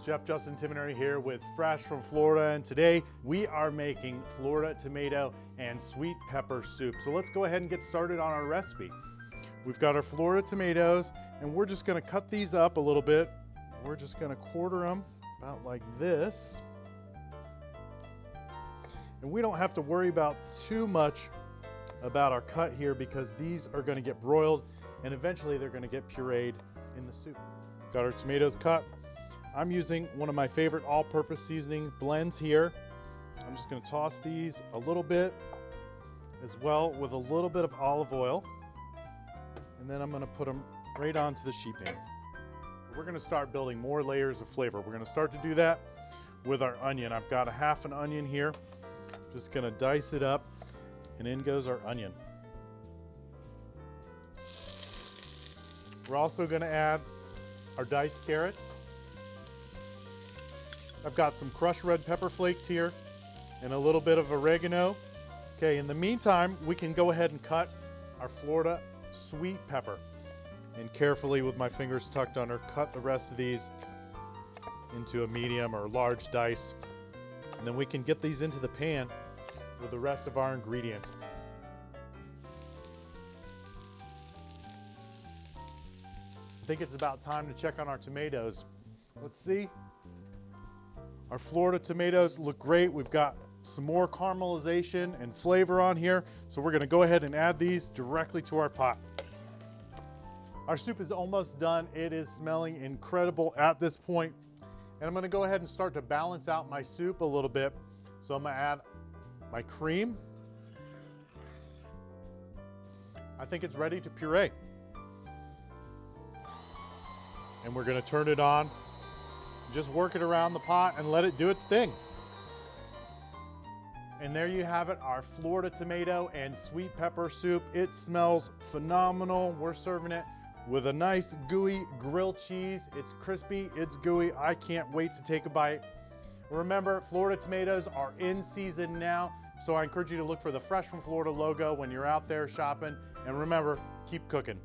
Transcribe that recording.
Chef Justin Timoneri here with Fresh from Florida, and today we are making Florida tomato and sweet pepper soup. So let's go ahead and get started on our recipe. We've got our Florida tomatoes, and we're just gonna cut these up a little bit. We're just gonna quarter them about like this. And we don't have to worry about too much about our cut here because these are gonna get broiled and eventually they're gonna get pureed in the soup. Got our tomatoes cut. I'm using one of my favorite all-purpose seasoning blends here. I'm just gonna toss these a little bit as well with a little bit of olive oil. And then I'm gonna put them right onto the sheet pan. We're gonna start building more layers of flavor. We're gonna start to do that with our onion. I've got a half an onion here. Just gonna dice it up and in goes our onion. We're also gonna add our diced carrots. I've got some crushed red pepper flakes here and a little bit of oregano. Okay, in the meantime, we can go ahead and cut our Florida sweet pepper and carefully with my fingers tucked under, cut the rest of these into a medium or large dice. And then we can get these into the pan with the rest of our ingredients. I think it's about time to check on our tomatoes. Let's see. Our Florida tomatoes look great. We've got some more caramelization and flavor on here. So we're gonna go ahead and add these directly to our pot. Our soup is almost done. It is smelling incredible at this point. And I'm gonna go ahead and start to balance out my soup a little bit. So I'm gonna add my cream. I think it's ready to puree. And we're gonna turn it on. Just work it around the pot and let it do its thing. And there you have it, our Florida tomato and sweet pepper soup. It smells phenomenal. We're serving it with a nice gooey grilled cheese. It's crispy, it's gooey. I can't wait to take a bite. Remember, Florida tomatoes are in season now, so I encourage you to look for the Fresh from Florida logo when you're out there shopping. And remember, keep cooking.